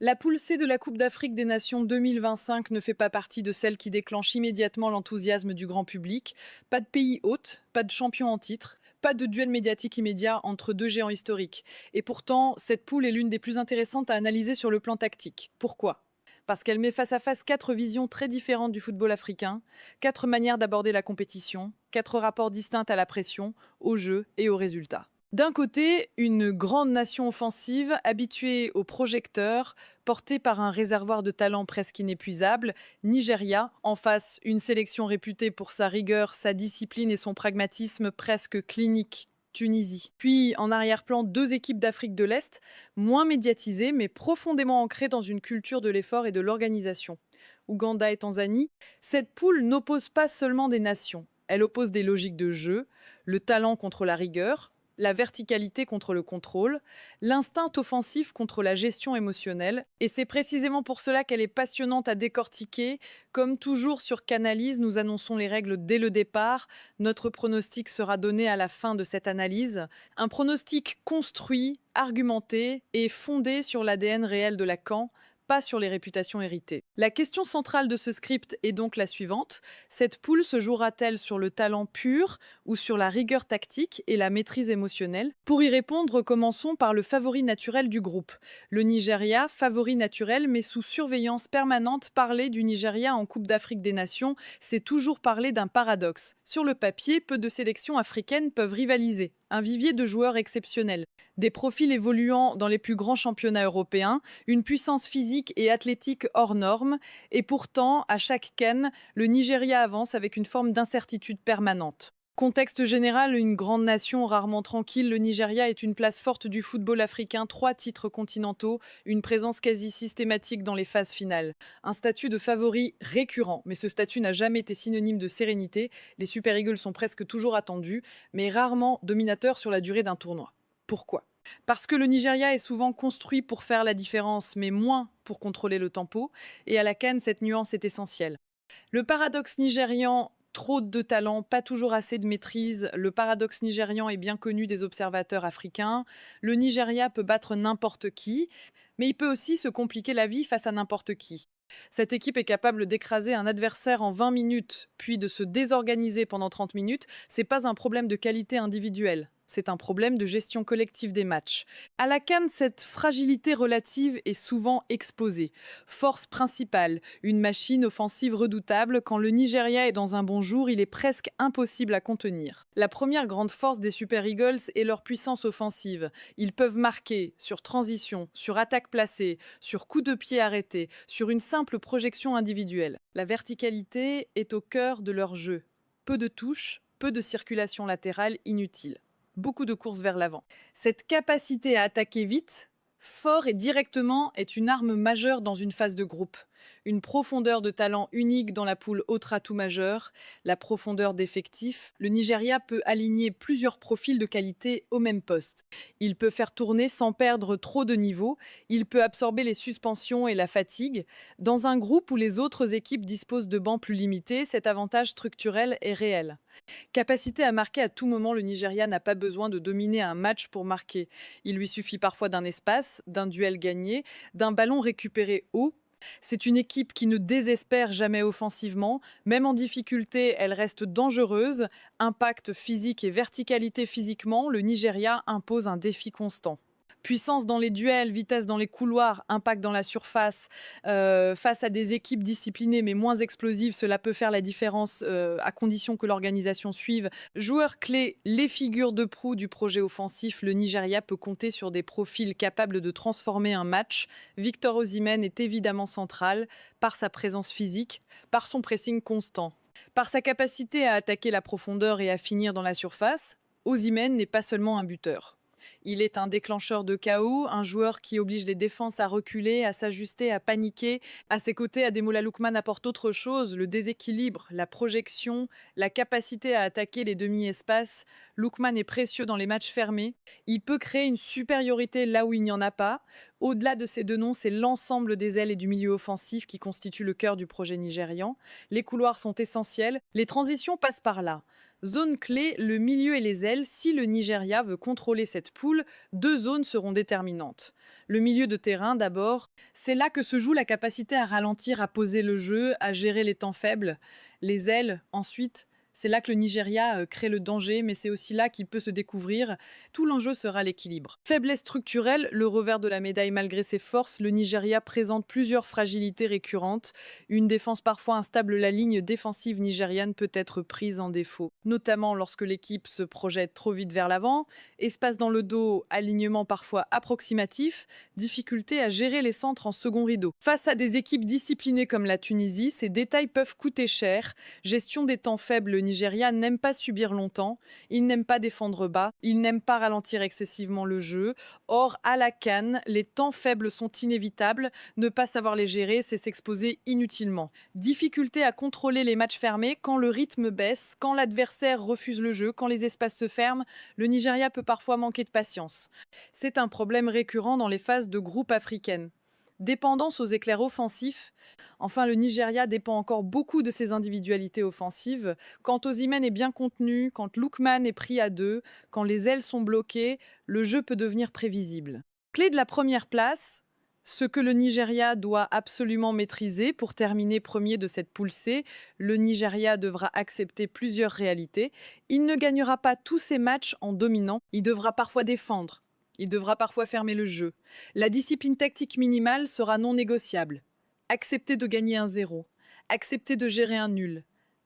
La poule C de la Coupe d'Afrique des Nations 2025 ne fait pas partie de celles qui déclenchent immédiatement l'enthousiasme du grand public. Pas de pays hôte, pas de champion en titre, pas de duel médiatique immédiat entre deux géants historiques. Et pourtant, cette poule est l'une des plus intéressantes à analyser sur le plan tactique. Pourquoi? Parce qu'elle met face à face quatre visions très différentes du football africain, quatre manières d'aborder la compétition, quatre rapports distincts à la pression, au jeu et aux résultats. D'un côté, une grande nation offensive habituée aux projecteurs, portée par un réservoir de talent presque inépuisable, Nigeria, en face une sélection réputée pour sa rigueur, sa discipline et son pragmatisme presque clinique, Tunisie. Puis en arrière-plan, deux équipes d'Afrique de l'Est, moins médiatisées mais profondément ancrées dans une culture de l'effort et de l'organisation. Ouganda et Tanzanie, cette poule n'oppose pas seulement des nations, elle oppose des logiques de jeu, le talent contre la rigueur, la verticalité contre le contrôle, l'instinct offensif contre la gestion émotionnelle. Et c'est précisément pour cela qu'elle est passionnante à décortiquer. Comme toujours sur Canalys, nous annonçons les règles dès le départ. Notre pronostic sera donné à la fin de cette analyse. Un pronostic construit, argumenté et fondé sur l'ADN réel de Lacan, pas sur les réputations héritées. La question centrale de ce script est donc la suivante. Cette poule se jouera-t-elle sur le talent pur ou sur la rigueur tactique et la maîtrise émotionnelle? Pour y répondre, commençons par le favori naturel du groupe. Le Nigeria, favori naturel mais sous surveillance permanente. Parler du Nigeria en Coupe d'Afrique des Nations, c'est toujours parler d'un paradoxe. Sur le papier, peu de sélections africaines peuvent rivaliser. Un vivier de joueurs exceptionnels, des profils évoluant dans les plus grands championnats européens, une puissance physique et athlétique hors norme, et pourtant, à chaque CAN, le Nigeria avance avec une forme d'incertitude permanente. Contexte général, une grande nation rarement tranquille, le Nigeria est une place forte du football africain, 3 titres continentaux, une présence quasi systématique dans les phases finales. Un statut de favori récurrent, mais ce statut n'a jamais été synonyme de sérénité. Les Super Eagles sont presque toujours attendus, mais rarement dominateurs sur la durée d'un tournoi. Pourquoi? Parce que le Nigeria est souvent construit pour faire la différence, mais moins pour contrôler le tempo, et à la CAN, cette nuance est essentielle. Le paradoxe nigérian, trop de talent, pas toujours assez de maîtrise. Le paradoxe nigérian est bien connu des observateurs africains. Le Nigeria peut battre n'importe qui, mais il peut aussi se compliquer la vie face à n'importe qui. Cette équipe est capable d'écraser un adversaire en 20 minutes, puis de se désorganiser pendant 30 minutes. C'est pas un problème de qualité individuelle. C'est un problème de gestion collective des matchs. À la CAN, cette fragilité relative est souvent exposée. Force principale, une machine offensive redoutable. Quand le Nigeria est dans un bon jour, il est presque impossible à contenir. La première grande force des Super Eagles est leur puissance offensive. Ils peuvent marquer sur transition, sur attaque placée, sur coup de pied arrêté, sur une simple projection individuelle. La verticalité est au cœur de leur jeu. Peu de touches, peu de circulation latérale inutile. Beaucoup de courses vers l'avant. Cette capacité à attaquer vite, fort et directement est une arme majeure dans une phase de groupe. Une profondeur de talent unique dans la poule autre atout majeur, la profondeur d'effectifs. Le Nigeria peut aligner plusieurs profils de qualité au même poste. Il peut faire tourner sans perdre trop de niveau. Il peut absorber les suspensions et la fatigue. Dans un groupe où les autres équipes disposent de bancs plus limités, cet avantage structurel est réel. Capacité à marquer à tout moment, le Nigeria n'a pas besoin de dominer un match pour marquer. Il lui suffit parfois d'un espace, d'un duel gagné, d'un ballon récupéré haut. C'est une équipe qui ne désespère jamais offensivement. Même en difficulté, elle reste dangereuse. Impact physique et verticalité physiquement, le Nigeria impose un défi constant. Puissance dans les duels, vitesse dans les couloirs, impact dans la surface. Face à des équipes disciplinées mais moins explosives, cela peut faire la différence à condition que l'organisation suive. Joueurs clés, les figures de proue du projet offensif, le Nigeria peut compter sur des profils capables de transformer un match. Victor Osimhen est évidemment central par sa présence physique, par son pressing constant, par sa capacité à attaquer la profondeur et à finir dans la surface. Osimhen n'est pas seulement un buteur. Il est un déclencheur de chaos, un joueur qui oblige les défenses à reculer, à s'ajuster, à paniquer. À ses côtés, Ademola Lookman apporte autre chose, le déséquilibre, la projection, la capacité à attaquer les demi-espaces. Lookman est précieux dans les matchs fermés. Il peut créer une supériorité là où il n'y en a pas. Au-delà de ces deux noms, c'est l'ensemble des ailes et du milieu offensif qui constitue le cœur du projet nigérian. Les couloirs sont essentiels, les transitions passent par là. Zone clé, le milieu et les ailes. Si le Nigeria veut contrôler cette poule, poule, 2 zones seront déterminantes. Le milieu de terrain d'abord, c'est là que se joue la capacité à ralentir, à poser le jeu, à gérer les temps faibles. Les ailes, ensuite, c'est là que le Nigeria crée le danger, mais c'est aussi là qu'il peut se découvrir. Tout l'enjeu sera l'équilibre. Faiblesse structurelle, le revers de la médaille malgré ses forces, le Nigeria présente plusieurs fragilités récurrentes. Une défense parfois instable, la ligne défensive nigériane peut être prise en défaut, notamment lorsque l'équipe se projette trop vite vers l'avant, espace dans le dos, alignement parfois approximatif, difficulté à gérer les centres en second rideau. Face à des équipes disciplinées comme la Tunisie, ces détails peuvent coûter cher. Gestion des temps faibles, le Nigeria n'aime pas subir longtemps, il n'aime pas défendre bas, il n'aime pas ralentir excessivement le jeu. Or, à la CAN, les temps faibles sont inévitables, ne pas savoir les gérer, c'est s'exposer inutilement. Difficulté à contrôler les matchs fermés quand le rythme baisse, quand l'adversaire refuse le jeu, quand les espaces se ferment, le Nigeria peut parfois manquer de patience. C'est un problème récurrent dans les phases de groupe africaines. Dépendance aux éclairs offensifs. Enfin, le Nigeria dépend encore beaucoup de ses individualités offensives. Quand Osimhen est bien contenu, quand Lookman est pris à deux, quand les ailes sont bloquées, le jeu peut devenir prévisible. Clé de la première place, ce que le Nigeria doit absolument maîtriser pour terminer premier de cette poule C, le Nigeria devra accepter plusieurs réalités. Il ne gagnera pas tous ses matchs en dominant, il devra parfois défendre. Il devra parfois fermer le jeu. La discipline tactique minimale sera non négociable. Accepter de gagner un 0, accepter de gérer un nul,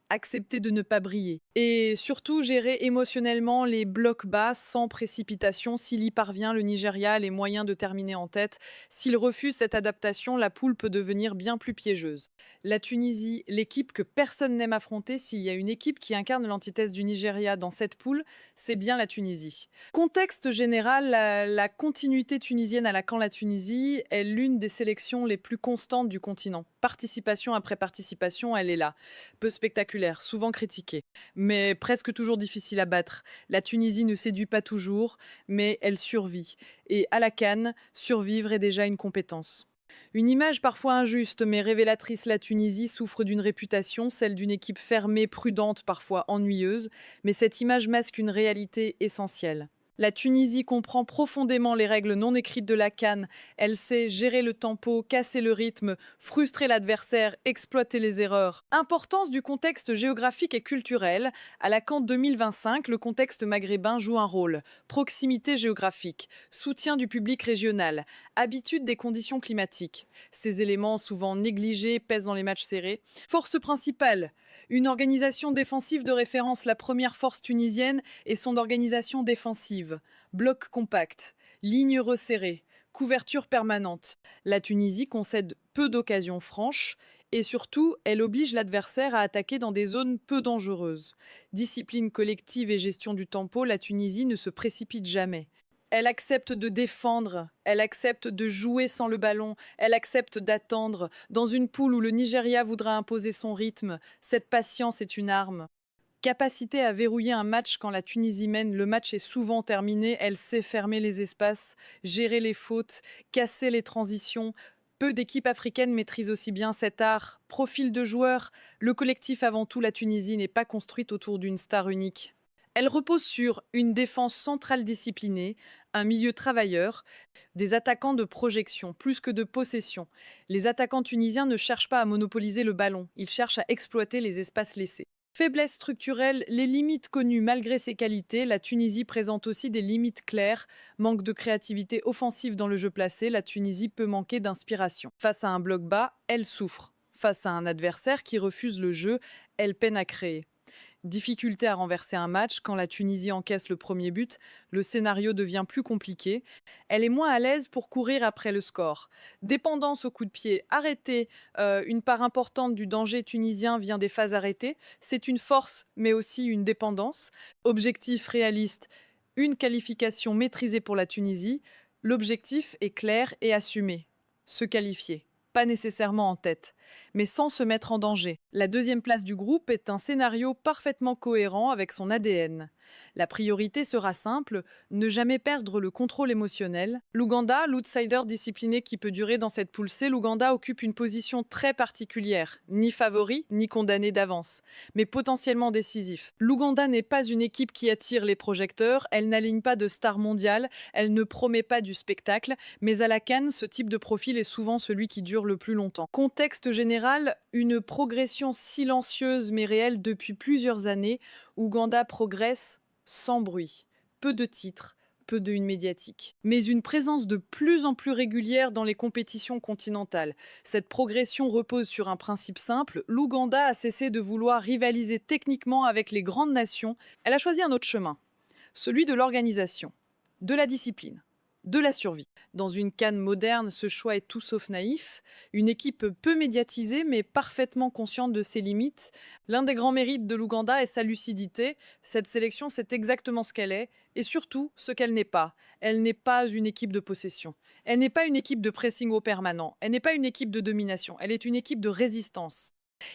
accepter de ne pas briller. Et surtout, gérer émotionnellement les blocs bas sans précipitation. S'il y parvient, le Nigeria a les moyens de terminer en tête. S'il refuse cette adaptation, la poule peut devenir bien plus piégeuse. La Tunisie, l'équipe que personne n'aime affronter, s'il y a une équipe qui incarne l'antithèse du Nigeria dans cette poule, c'est bien la Tunisie. Contexte général, la continuité tunisienne à la CAN La Tunisie est l'une des sélections les plus constantes du continent. Participation après participation, elle est là. Peu spectaculaire, souvent critiquée, mais presque toujours difficile à battre. La Tunisie ne séduit pas toujours, mais elle survit. Et à la CAN, survivre est déjà une compétence. Une image parfois injuste mais révélatrice, la Tunisie souffre d'une réputation, celle d'une équipe fermée, prudente, parfois ennuyeuse, mais cette image masque une réalité essentielle. La Tunisie comprend profondément les règles non écrites de la CAN. Elle sait gérer le tempo, casser le rythme, frustrer l'adversaire, exploiter les erreurs. Importance du contexte géographique et culturel. À la CAN 2025, le contexte maghrébin joue un rôle. Proximité géographique, soutien du public régional, habitude des conditions climatiques. Ces éléments, souvent négligés, pèsent dans les matchs serrés. Force principale. Une organisation défensive de référence, la première force tunisienne et son organisation défensive. Bloc compact, ligne resserrée, couverture permanente. La Tunisie concède peu d'occasions franches et surtout, elle oblige l'adversaire à attaquer dans des zones peu dangereuses. Discipline collective et gestion du tempo, la Tunisie ne se précipite jamais. Elle accepte de défendre, elle accepte de jouer sans le ballon, elle accepte d'attendre. Dans une poule où le Nigeria voudra imposer son rythme, cette patience est une arme. Capacité à verrouiller un match quand la Tunisie mène, le match est souvent terminé, elle sait fermer les espaces, gérer les fautes, casser les transitions. Peu d'équipes africaines maîtrisent aussi bien cet art. Profil de joueur, le collectif avant tout, la Tunisie n'est pas construite autour d'une star unique. Elle repose sur une défense centrale disciplinée, un milieu travailleur, des attaquants de projection plus que de possession. Les attaquants tunisiens ne cherchent pas à monopoliser le ballon, ils cherchent à exploiter les espaces laissés. Faiblesse structurelle, les limites connues malgré ses qualités, la Tunisie présente aussi des limites claires. Manque de créativité offensive dans le jeu placé, la Tunisie peut manquer d'inspiration. Face à un bloc bas, elle souffre. Face à un adversaire qui refuse le jeu, elle peine à créer. Difficulté à renverser un match, quand la Tunisie encaisse le premier but, le scénario devient plus compliqué. Elle est moins à l'aise pour courir après le score. Dépendance au coup de pied arrêté, une part importante du danger tunisien vient des phases arrêtées. C'est une force, mais aussi une dépendance. Objectif réaliste, une qualification maîtrisée pour la Tunisie. L'objectif est clair et assumé, se qualifier. Pas nécessairement en tête, mais sans se mettre en danger. La deuxième place du groupe est un scénario parfaitement cohérent avec son ADN. La priorité sera simple, ne jamais perdre le contrôle émotionnel. L'Ouganda, l'outsider discipliné qui peut durer dans cette poule C, l'Ouganda occupe une position très particulière, ni favori, ni condamné d'avance, mais potentiellement décisif. L'Ouganda n'est pas une équipe qui attire les projecteurs, elle n'aligne pas de stars mondiales, elle ne promet pas du spectacle, mais à la CAN, ce type de profil est souvent celui qui dure le plus longtemps. Contexte général, une progression silencieuse mais réelle depuis plusieurs années. Ouganda progresse sans bruit, peu de titres, peu de une médiatique, mais une présence de plus en plus régulière dans les compétitions continentales. Cette progression repose sur un principe simple, l'Ouganda a cessé de vouloir rivaliser techniquement avec les grandes nations, elle a choisi un autre chemin, celui de l'organisation, de la discipline, de la survie. Dans une CAN moderne, ce choix est tout sauf naïf. Une équipe peu médiatisée mais parfaitement consciente de ses limites. L'un des grands mérites de l'Ouganda est sa lucidité. Cette sélection, c'est exactement ce qu'elle est et surtout ce qu'elle n'est pas. Elle n'est pas une équipe de possession. Elle n'est pas une équipe de pressing au permanent. Elle n'est pas une équipe de domination. Elle est une équipe de résistance.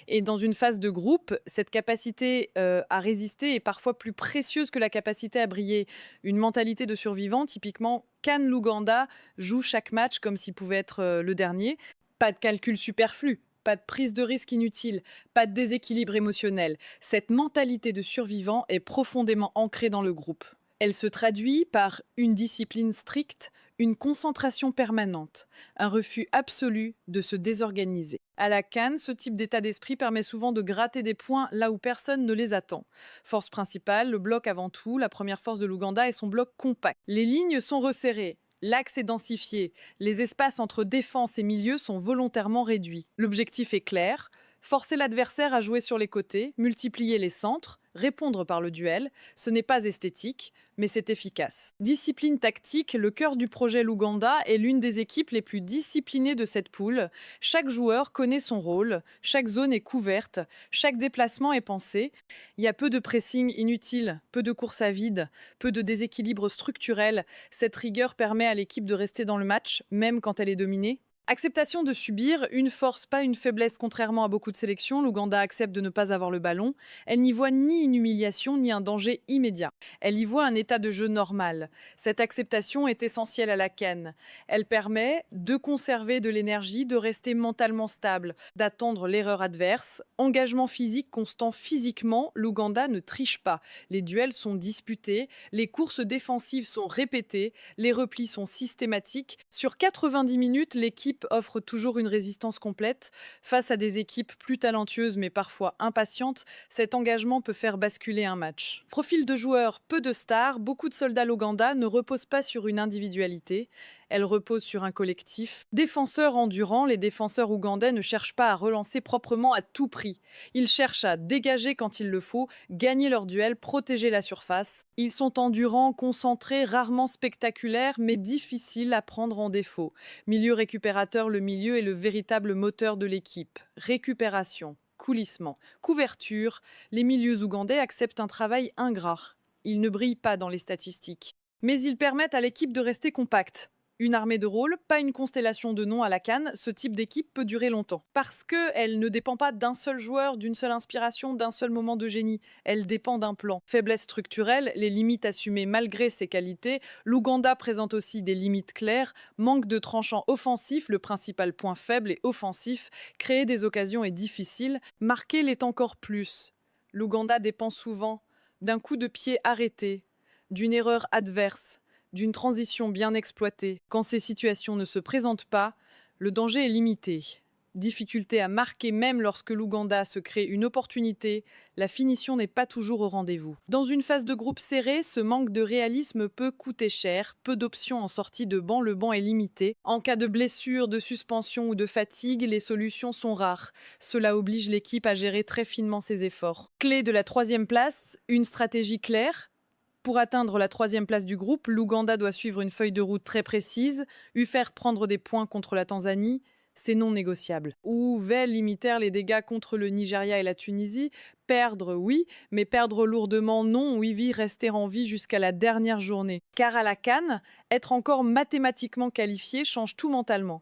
Et dans une phase de groupe, cette capacité à résister est parfois plus précieuse que la capacité à briller. Une mentalité de survivant, typiquement, l'Ouganda joue chaque match comme s'il pouvait être le dernier. Pas de calcul superflu, pas de prise de risque inutile, pas de déséquilibre émotionnel. Cette mentalité de survivant est profondément ancrée dans le groupe. Elle se traduit par une discipline stricte, une concentration permanente, un refus absolu de se désorganiser. À la CAN, ce type d'état d'esprit permet souvent de gratter des points là où personne ne les attend. Force principale, le bloc avant tout, la première force de l'Ouganda est son bloc compact. Les lignes sont resserrées, l'axe est densifié, les espaces entre défense et milieu sont volontairement réduits. L'objectif est clair, forcer l'adversaire à jouer sur les côtés, multiplier les centres, répondre par le duel, ce n'est pas esthétique, mais c'est efficace. Discipline tactique, le cœur du projet l'Ouganda est l'une des équipes les plus disciplinées de cette poule. Chaque joueur connaît son rôle, chaque zone est couverte, chaque déplacement est pensé. Il y a peu de pressing inutile, peu de course à vide, peu de déséquilibre structurel. Cette rigueur permet à l'équipe de rester dans le match, même quand elle est dominée. Acceptation de subir, une force, pas une faiblesse, contrairement à beaucoup de sélections. L'Ouganda accepte de ne pas avoir le ballon. Elle n'y voit ni une humiliation, ni un danger immédiat. Elle y voit un état de jeu normal. Cette acceptation est essentielle à la CAN. Elle permet de conserver de l'énergie, de rester mentalement stable, d'attendre l'erreur adverse. Engagement physique constant physiquement, l'Ouganda ne triche pas. Les duels sont disputés, les courses défensives sont répétées, les replis sont systématiques. Sur 90 minutes, l'équipe offre toujours une résistance complète. Face à des équipes plus talentueuses mais parfois impatientes, cet engagement peut faire basculer un match. Profil de joueurs, peu de stars, beaucoup de soldats l'Ouganda ne reposent pas sur une individualité. Elle repose sur un collectif. Défenseurs endurants, les défenseurs ougandais ne cherchent pas à relancer proprement à tout prix. Ils cherchent à dégager quand il le faut, gagner leur duel, protéger la surface. Ils sont endurants, concentrés, rarement spectaculaires, mais difficiles à prendre en défaut. Milieu récupérateur, le milieu est le véritable moteur de l'équipe. Récupération, coulissement, couverture, les milieux ougandais acceptent un travail ingrat. Ils ne brillent pas dans les statistiques, mais ils permettent à l'équipe de rester compacte. Une armée de rôle, pas une constellation de noms à la CAN, ce type d'équipe peut durer longtemps. Parce qu'elle ne dépend pas d'un seul joueur, d'une seule inspiration, d'un seul moment de génie. Elle dépend d'un plan. Faiblesse structurelle, les limites assumées malgré ses qualités. L'Ouganda présente aussi des limites claires. Manque de tranchant offensif, le principal point faible est offensif. Créer des occasions est difficile. Marquer l'est encore plus. L'Ouganda dépend souvent d'un coup de pied arrêté, d'une erreur adverse, d'une transition bien exploitée. Quand ces situations ne se présentent pas, le danger est limité. Difficulté à marquer même lorsque l'Ouganda se crée une opportunité, la finition n'est pas toujours au rendez-vous. Dans une phase de groupe serré, ce manque de réalisme peut coûter cher, peu d'options en sortie de banc, le banc est limité. En cas de blessure, de suspension ou de fatigue, les solutions sont rares. Cela oblige l'équipe à gérer très finement ses efforts. Clé de la 3e place, une stratégie claire. Pour atteindre la 3e place du groupe, l'Ouganda doit suivre une feuille de route très précise, faire prendre des points contre la Tanzanie, c'est non négociable. Ou limiter les dégâts contre le Nigeria et la Tunisie, perdre oui, mais perdre lourdement non, rester en vie jusqu'à la dernière journée. Car à la CAN, être encore mathématiquement qualifié change tout mentalement.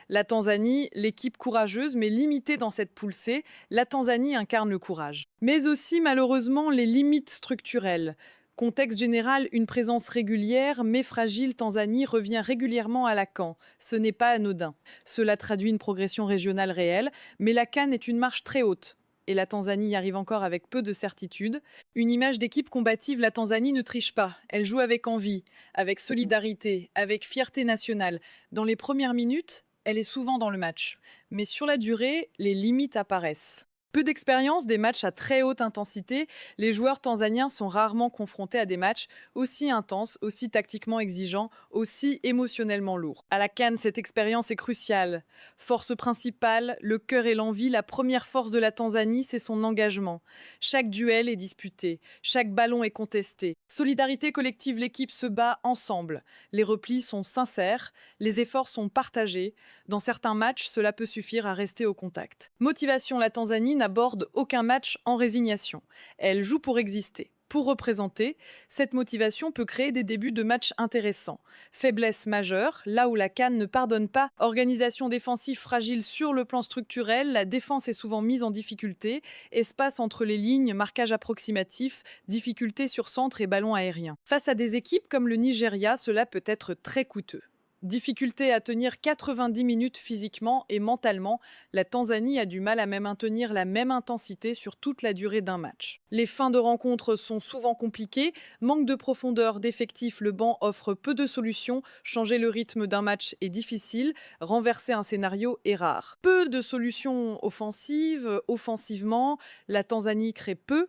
La Tanzanie, l'équipe courageuse mais limitée dans cette poule C, la Tanzanie incarne le courage. Mais aussi malheureusement les limites structurelles. Contexte général, une présence régulière mais fragile Tanzanie revient régulièrement à la CAN. Ce n'est pas anodin. Cela traduit une progression régionale réelle, mais la CAN est une marche très haute. Et la Tanzanie y arrive encore avec peu de certitude. Une image d'équipe combative, la Tanzanie ne triche pas. Elle joue avec envie, avec solidarité, avec fierté nationale. Dans les premières minutes, elle est souvent dans le match. Mais sur la durée, les limites apparaissent. Peu d'expérience, des matchs à très haute intensité, les joueurs tanzaniens sont rarement confrontés à des matchs aussi intenses, aussi tactiquement exigeants, aussi émotionnellement lourds. À la CAN, cette expérience est cruciale. Force principale, le cœur et l'envie, la première force de la Tanzanie, c'est son engagement. Chaque duel est disputé, chaque ballon est contesté. Solidarité collective, l'équipe se bat ensemble. Les replis sont sincères, les efforts sont partagés. Dans certains matchs, cela peut suffire à rester au contact. Motivation, la Tanzanie n'aborde aucun match en résignation. Elle joue pour exister, pour représenter. Cette motivation peut créer des débuts de matchs intéressants. Faiblesse majeure, là où la CAN ne pardonne pas. Organisation défensive fragile sur le plan structurel, la défense est souvent mise en difficulté. Espace entre les lignes, marquage approximatif, difficulté sur centre et ballon aérien. Face à des équipes comme le Nigeria, cela peut être très coûteux. Difficulté à tenir 90 minutes physiquement et mentalement, la Tanzanie a du mal à même maintenir la même intensité sur toute la durée d'un match. Les fins de rencontre sont souvent compliquées, manque de profondeur d'effectifs, le banc offre peu de solutions, changer le rythme d'un match est difficile, renverser un scénario est rare. Peu de solutions offensives, offensivement, la Tanzanie crée peu,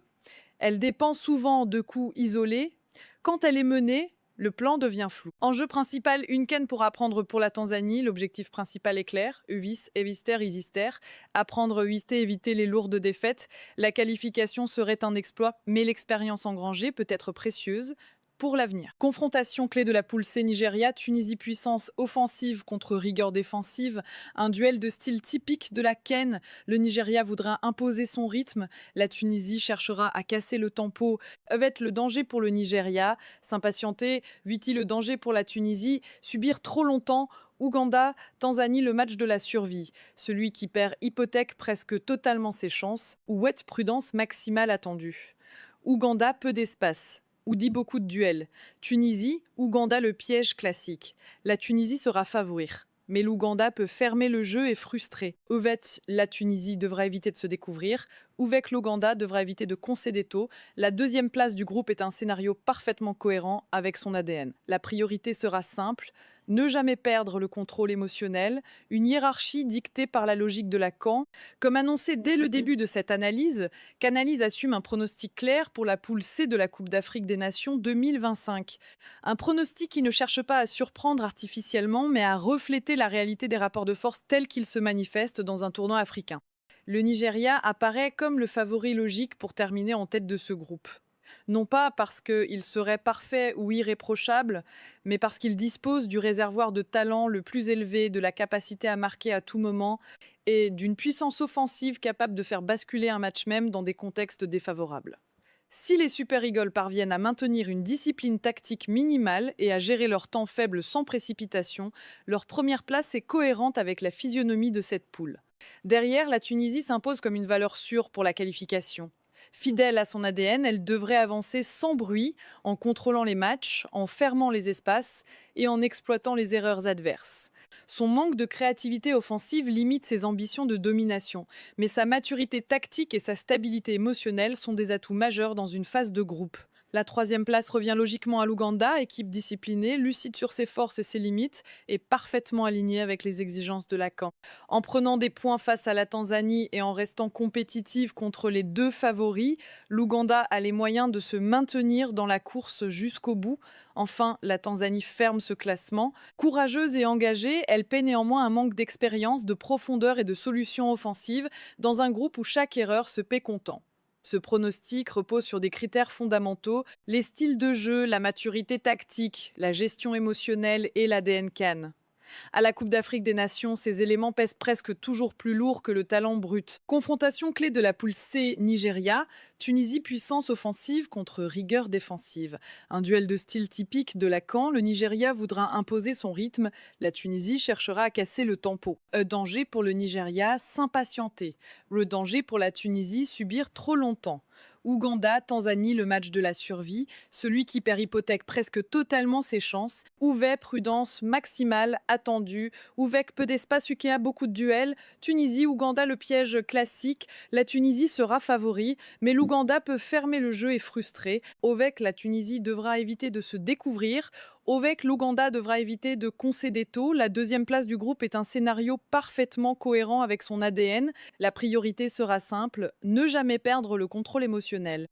elle dépend souvent de coups isolés. Quand elle est menée, le plan devient flou. Enjeu principal, une CAN pour apprendre pour la Tanzanie. L'objectif principal est clair. Uvis, Evister, Isister. Apprendre, Uister, éviter les lourdes défaites. La qualification serait un exploit, mais l'expérience engrangée peut être précieuse pour l'avenir. Confrontation clé de la poule C Nigeria, Tunisie puissance offensive contre rigueur défensive, un duel de style typique de la CAN. Le Nigeria voudra imposer son rythme, la Tunisie cherchera à casser le tempo. Va-t le danger pour le Nigeria, s'impatienter, vit-il le danger pour la Tunisie, subir trop longtemps. Ouganda, Tanzanie, le match de la survie. Celui qui perd hypothèque presque totalement ses chances, ou est prudence maximale attendue. Ouganda, peu d'espace. Ou dit beaucoup de duels. Tunisie, Ouganda le piège classique. La Tunisie sera favorite. Mais l'Ouganda peut fermer le jeu et frustrer. Ovet, la Tunisie devra éviter de se découvrir. Ouvek, l'Ouganda devra éviter de concéder tôt. La deuxième place du groupe est un scénario parfaitement cohérent avec son ADN. La priorité sera simple. Ne jamais perdre le contrôle émotionnel, une hiérarchie dictée par la logique de la CAN. Comme annoncé dès le début de cette analyse, Canalys assume un pronostic clair pour la poule C de la Coupe d'Afrique des Nations 2025. Un pronostic qui ne cherche pas à surprendre artificiellement, mais à refléter la réalité des rapports de force tels qu'ils se manifestent dans un tournoi africain. Le Nigeria apparaît comme le favori logique pour terminer en tête de ce groupe. Non pas parce qu'il serait parfait ou irréprochable, mais parce qu'il dispose du réservoir de talent le plus élevé, de la capacité à marquer à tout moment et d'une puissance offensive capable de faire basculer un match même dans des contextes défavorables. Si les Super Eagles parviennent à maintenir une discipline tactique minimale et à gérer leur temps faible sans précipitation, leur première place est cohérente avec la physionomie de cette poule. Derrière, la Tunisie s'impose comme une valeur sûre pour la qualification. Fidèle à son ADN, elle devrait avancer sans bruit, en contrôlant les matchs, en fermant les espaces et en exploitant les erreurs adverses. Son manque de créativité offensive limite ses ambitions de domination, mais sa maturité tactique et sa stabilité émotionnelle sont des atouts majeurs dans une phase de groupe. La troisième place revient logiquement à l'Ouganda, équipe disciplinée, lucide sur ses forces et ses limites, et parfaitement alignée avec les exigences de la CAN. En prenant des points face à la Tanzanie et en restant compétitive contre les deux favoris, l'Ouganda a les moyens de se maintenir dans la course jusqu'au bout. Enfin, la Tanzanie ferme ce classement. Courageuse et engagée, elle paie néanmoins un manque d'expérience, de profondeur et de solutions offensives dans un groupe où chaque erreur se paie comptant. Ce pronostic repose sur des critères fondamentaux, les styles de jeu, la maturité tactique, la gestion émotionnelle et l'ADN CAN. À la Coupe d'Afrique des Nations, ces éléments pèsent presque toujours plus lourd que le talent brut. Confrontation clé de la poule C Nigeria, Tunisie puissance offensive contre rigueur défensive. Un duel de style typique de la CAN, le Nigeria voudra imposer son rythme, la Tunisie cherchera à casser le tempo. Danger pour le Nigeria, s'impatienter. Le danger pour la Tunisie, subir trop longtemps. Ouganda, Tanzanie, le match de la survie, celui qui perd hypothèque presque totalement ses chances. Ouvet, prudence maximale, attendue. Ouvec, peu d'espace, Ukea, beaucoup de duels. Tunisie, Ouganda, le piège classique. La Tunisie sera favori, mais l'Ouganda peut fermer le jeu et frustrer. Ovec, la Tunisie devra éviter de se découvrir. Ovec, l'Ouganda devra éviter de concéder tôt. La deuxième place du groupe est un scénario parfaitement cohérent avec son ADN. La priorité sera simple, ne jamais perdre le contrôle émotionnel.